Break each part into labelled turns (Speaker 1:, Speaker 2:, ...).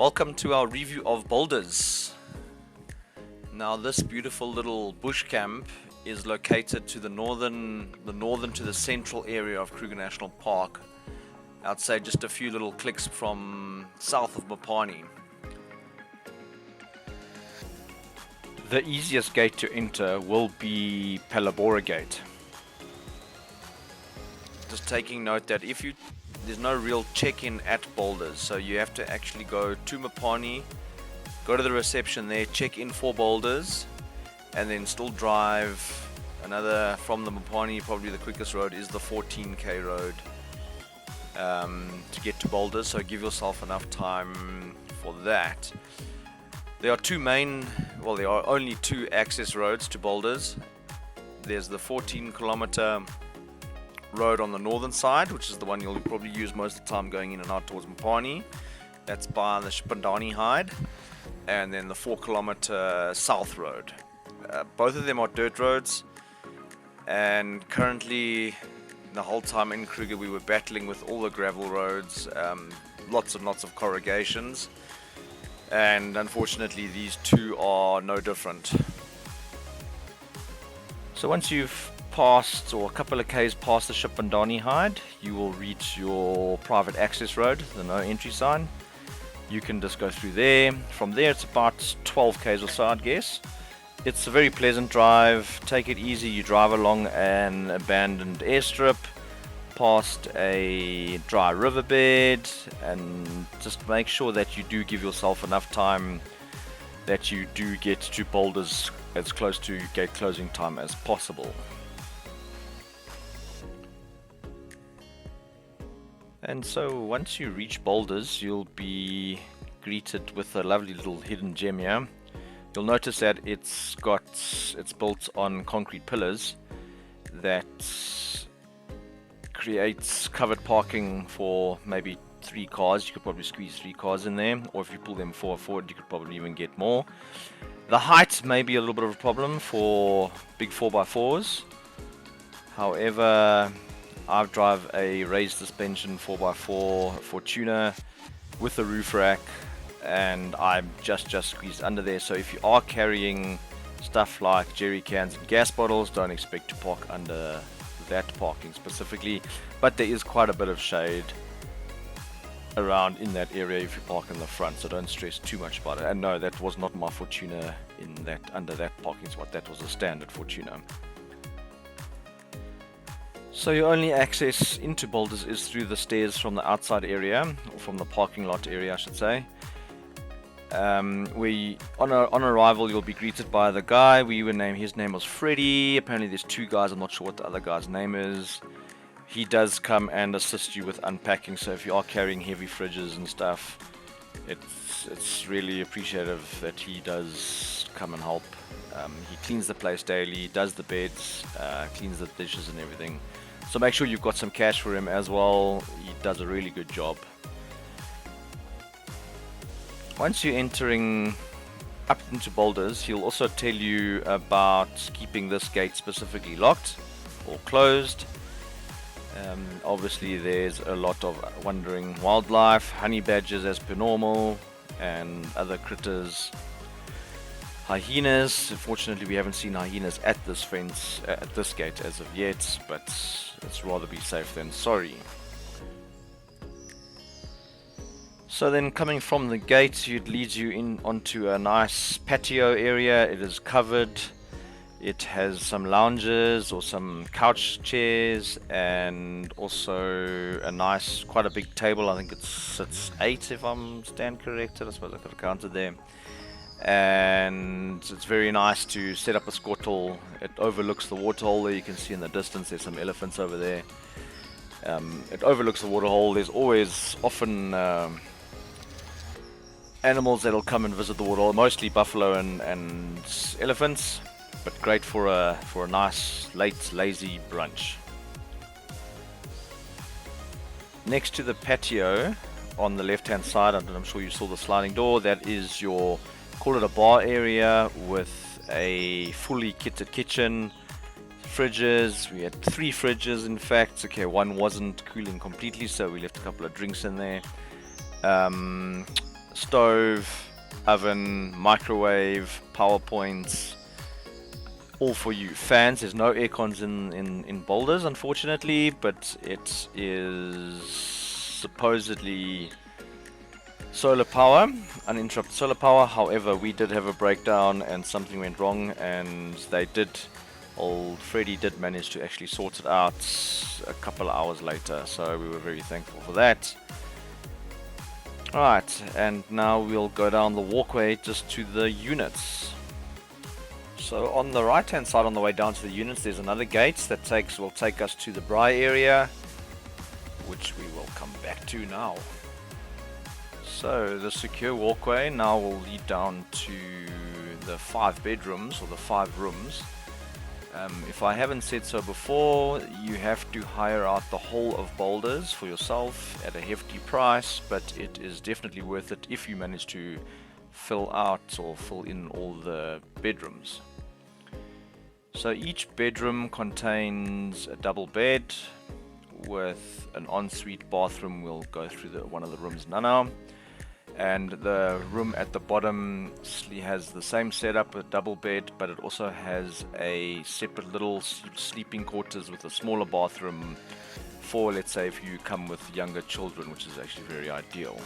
Speaker 1: Welcome to our review of Boulders. Now this beautiful little bush camp is located to the northern to the central area of Kruger National Park. I'd say just a few little clicks from south of Mopani. The easiest gate to enter will be Palabora Gate. Just taking note that there's no real check-in at Boulders, so you have to actually go to Mopani, go to the reception there, check in for Boulders, and then still drive another from the Mopani. Probably the quickest road is the 14k road to get to Boulders, so give yourself enough time for that. There are only two access roads to Boulders. There's the 14-kilometer road on the northern side, which is the one you'll probably use most of the time going in and out towards Mopani. That's by the Shipandani Hide. And then the 4-kilometer south road. Both of them are dirt roads, and currently the whole time in Kruger we were battling with all the gravel roads, lots and lots of corrugations, and unfortunately these two are no different. So once you've passed, or a couple of k's past the Shipandani Hide, you will reach your private access road, the no entry sign. You can just go through there. From there it's about 12 k's or so, I'd guess. It's a very pleasant drive. Take it easy. You drive along an abandoned airstrip, past a dry riverbed, and just make sure that you do give yourself enough time that you do get to Boulders as close to gate closing time as possible. And so once you reach Boulders, you'll be greeted with a lovely little hidden gem here. You'll notice that it's built on concrete pillars that creates covered parking for maybe 3 cars. You could probably squeeze 3 cars in there, or if you pull them forward, you could probably even get more. The height may be a little bit of a problem for big 4x4s. However, I drive a raised suspension 4x4 Fortuner with a roof rack, and I'm just squeezed under there. So if you are carrying stuff like jerry cans and gas bottles, don't expect to park under that parking specifically, but there is quite a bit of shade around in that area if you park in the front, so don't stress too much about it. And no, that was not my Fortuner under that parking spot. That was a standard Fortuner. So your only access into Boulders is through the stairs from the outside area, or from the parking lot area I should say. On arrival you'll be greeted by the guy. His name was Freddie. Apparently there's 2 guys, I'm not sure what the other guy's name is. He does come and assist you with unpacking, so if you are carrying heavy fridges and stuff, it's really appreciative that he does come and help. He cleans the place daily, does the beds, cleans the dishes and everything. So make sure you've got some cash for him as well. He does a really good job. Once you're entering up into Boulders, he'll also tell you about keeping this gate specifically locked or closed. Obviously there's a lot of wandering wildlife, honey badgers as per normal, and other critters. Hyenas. Unfortunately we haven't seen hyenas at this gate as of yet, but let's rather be safe than sorry. So then coming from the gate, it leads you in onto a nice patio area. It is covered. It has some lounges or some couch chairs, and also quite a big table. I think it sits 8 if I'm stand corrected. I suppose I could have counted there. And it's very nice to set up a squattle. It overlooks the waterhole there. You can see in the distance there's some elephants over there. It overlooks the waterhole. There's often animals that'll come and visit the waterhole, mostly buffalo and elephants, but great for a nice late lazy brunch. Next to the patio on the left hand side, I'm sure you saw the sliding door, that is your, call it a bar area with a fully kitted kitchen, fridges. We had 3 fridges in fact. Okay, one wasn't cooling completely, so we left a couple of drinks in there. stove, oven, microwave, power points, all for you. Fans, there's no air cons in Boulders, unfortunately, but it is supposedly solar power, uninterrupted solar power. However, we did have a breakdown and something went wrong, and old Freddy did manage to actually sort it out a couple of hours later, so we were very thankful for that. Alright, and now we'll go down the walkway just to the units. So on the right hand side on the way down to the units, there's another gate that will take us to the braai area, which we will come back to now. So the secure walkway now will lead down to the 5 bedrooms, or the 5 rooms. If I haven't said so before, you have to hire out the whole of Boulders for yourself at a hefty price, but it is definitely worth it if you manage to fill in all the bedrooms. So each bedroom contains a double bed with an ensuite bathroom. We'll go through one of the rooms now. And the room at the bottom has the same setup, a double bed, but it also has a separate little sleeping quarters with a smaller bathroom for, let's say, if you come with younger children, which is actually very ideal.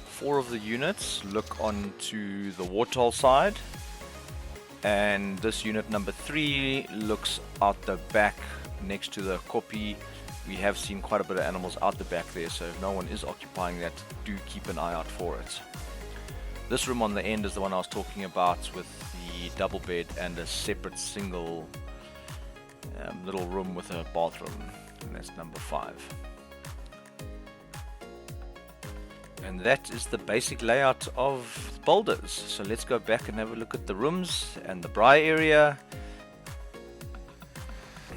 Speaker 1: 4 of the units look onto the waterhole side, and this unit number 3 looks out the back next to the koppie. We have seen quite a bit of animals out the back there, so if no one is occupying that, do keep an eye out for it. This room on the end is the one I was talking about, with the double bed and a separate single little room with a bathroom, and that's number 5. And that is the basic layout of Boulders. So let's go back and have a look at the rooms and the braai area.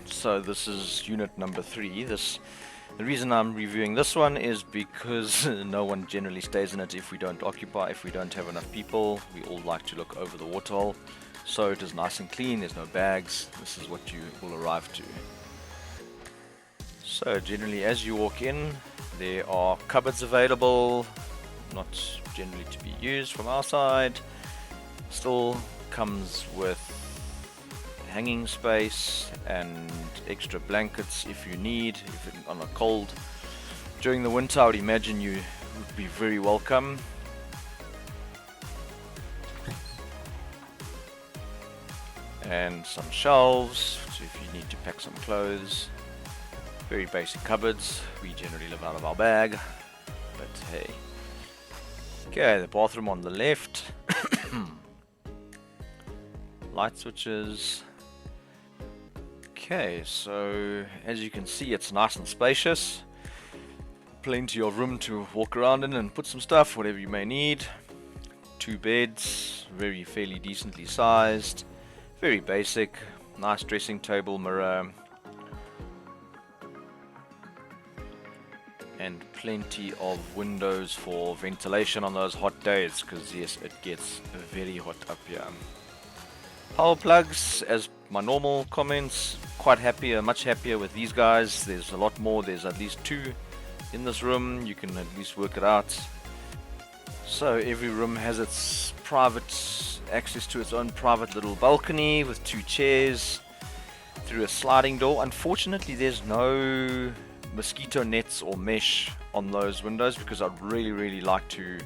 Speaker 1: So this is unit number 3. The reason I'm reviewing this one is because no one generally stays in it if we don't have enough people. We all like to look over the waterhole. So it is nice and clean, there's no bags. This is what you will arrive to. So generally as you walk in, there are cupboards available, not generally to be used from our side. Still comes with hanging space and extra blankets if you need, on a cold. During the winter, I would imagine you would be very welcome. And some shelves, so if you need to pack some clothes. Very basic cupboards. We generally live out of our bag, but hey. Okay, the bathroom on the left. Light switches. Okay, so as you can see, it's nice and spacious. Plenty of room to walk around in and put some stuff, whatever you may need. 2 beds, fairly decently sized. Very basic. Nice dressing table, mirror. And plenty of windows for ventilation on those hot days, because yes, it gets very hot up here. Power plugs, as my normal comments, much happier with these guys. There's a lot more, there's at least 2 in this room, you can at least work it out. So every room has its access to its own private little balcony with 2 chairs through a sliding door. Unfortunately, there's no mosquito nets or mesh on those windows, because I'd really like to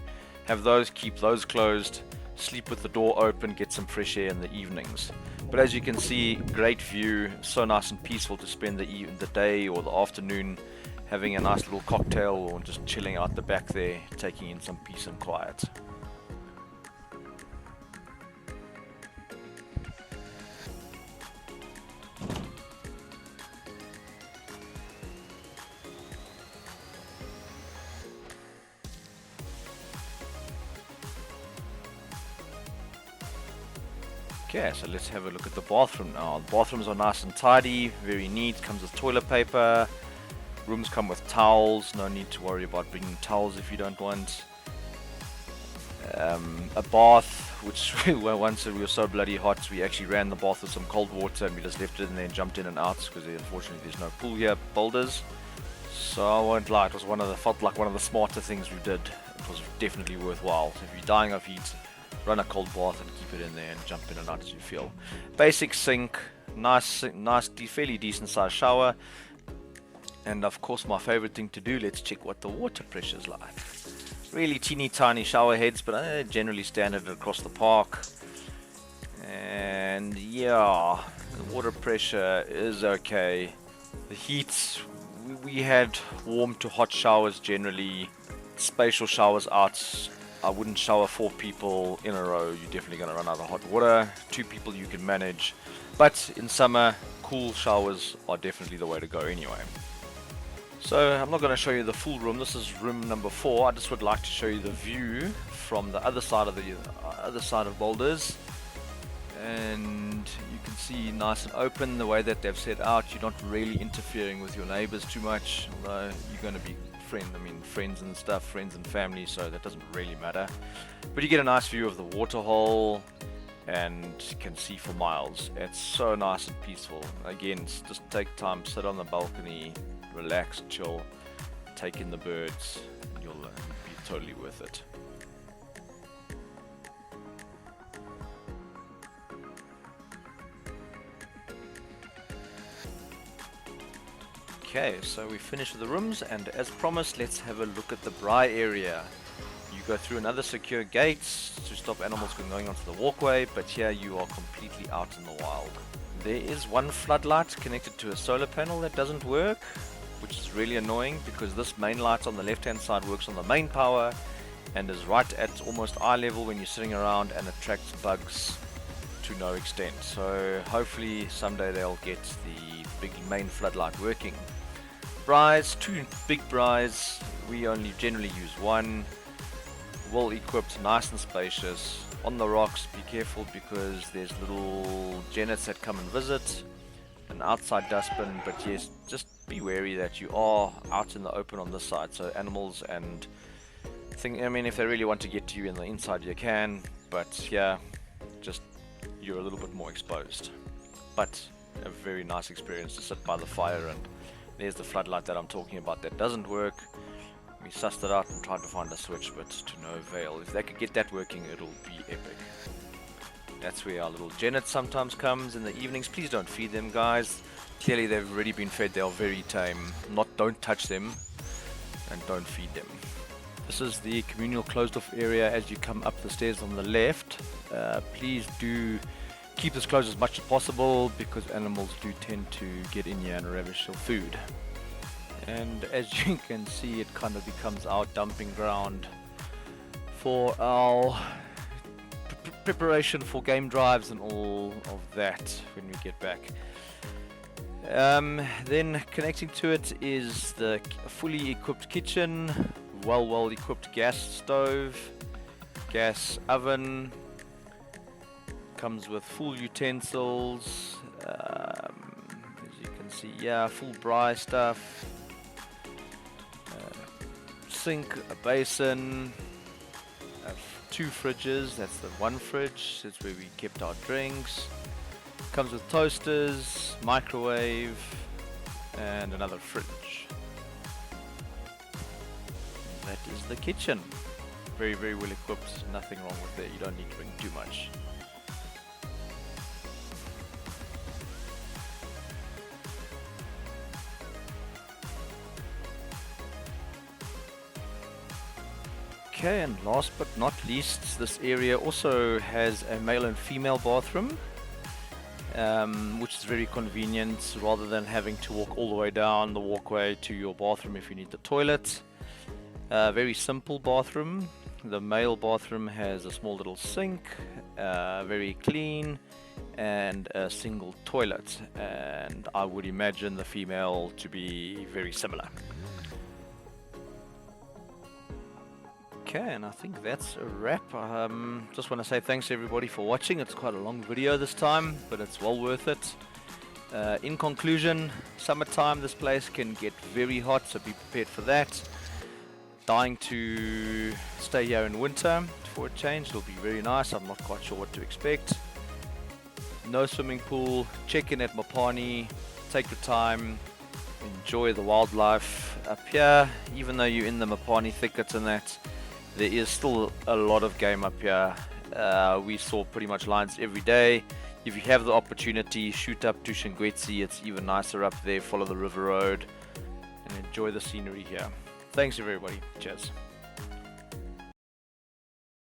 Speaker 1: have those, keep those closed, sleep with the door open, get some fresh air in the evenings. But as you can see, great view, so nice and peaceful to spend the day or the afternoon having a nice little cocktail or just chilling out the back there, taking in some peace and quiet. Okay, so let's have a look at the bathroom now. The bathrooms are nice and tidy, very neat, comes with toilet paper. Rooms come with towels, no need to worry about bringing towels if you don't want. A bath, which once we were so bloody hot, we actually ran the bath with some cold water and we just left it and then jumped in and out, because unfortunately there's no pool here at Boulders. So I won't lie, felt like one of the smarter things we did. It was definitely worthwhile. So if you're dying of heat, run a cold bath and keep it in there and jump in and out as you feel. Basic sink, nice, fairly decent sized shower. And of course my favorite thing to do, let's check what the water pressure is like. Really teeny tiny shower heads, but generally standard across the park. And yeah, the water pressure is okay. The heat, we had warm to hot showers generally. Spatial showers out. I wouldn't shower 4 people in a row. You're definitely going to run out of hot water. 2 people you can manage. But in summer, cool showers are definitely the way to go anyway. So I'm not going to show you the full room. This is room number 4. I just would like to show you the view from the other side of Boulders. And you can see nice and open the way that they've set out. You're not really interfering with your neighbors too much, although you're going to be friends and stuff, friends and family, so that doesn't really matter. But you get a nice view of the water hole and can see for miles. It's so nice and peaceful. Again, just take time, sit on the balcony, relax, chill, take in the birds, and you'll be totally worth it. Okay, so we finished with the rooms, and as promised, let's have a look at the braai area. You go through another secure gate to stop animals from going onto the walkway, but here you are completely out in the wild. There is one floodlight connected to a solar panel that doesn't work, which is really annoying because this main light on the left hand side works on the main power and is right at almost eye level when you're sitting around and attracts bugs to no extent. So hopefully someday they'll get the big main floodlight working. Braais, 2 big braais. We only generally use one. Well equipped, nice and spacious. On the rocks, be careful because there's little genets that come and visit. An outside dustbin, but yes, just be wary that you are out in the open on this side. So animals and if they really want to get to you in the inside, you can. But yeah, just you're a little bit more exposed. But a very nice experience to sit by the fire, and there's the floodlight that I'm talking about that doesn't work. We sussed it out and tried to find a switch, but to no avail. If they could get that working, it'll be epic. That's where our little genet sometimes comes in the evenings. Please don't feed them, guys. Clearly they've already been fed. They are very tame. Don't touch them and don't feed them. This is the communal closed off area as you come up the stairs on the left. Please do keep this closed as much as possible because animals do tend to get in here and ravish your food. And as you can see, it kind of becomes our dumping ground for our preparation for game drives and all of that when we get back. Then connecting to it is the fully equipped kitchen, well equipped gas stove, gas oven. Comes with full utensils, as you can see, full braai stuff, sink, a basin, 2 fridges. That's the one fridge, that's where we kept our drinks. Comes with toasters, microwave, and another fridge. That is the kitchen. Very well equipped, nothing wrong with it. You don't need to bring too much. Okay, and last but not least, this area also has a male and female bathroom, which is very convenient rather than having to walk all the way down the walkway to your bathroom if you need the toilet. Very simple bathroom. The male bathroom has a small little sink, very clean, and a single toilet, and I would imagine the female to be very similar. Okay, and I think that's a wrap. Just want to say thanks everybody for watching. It's quite a long video this time, but it's well worth it. In conclusion, summertime this place can get very hot, so be prepared for that. Dying to stay here in winter for a change. It'll be very nice. I'm not quite sure what to expect. No swimming pool. Check in at Mopani. Take your time. Enjoy the wildlife up here. Even though you're in the Mopani thickets and that, there is still a lot of game up here. We saw pretty much lions every day. If you have the opportunity, shoot up to Shingwetsi. It's even nicer up there. Follow the river road and enjoy the scenery here. Thanks everybody. Cheers.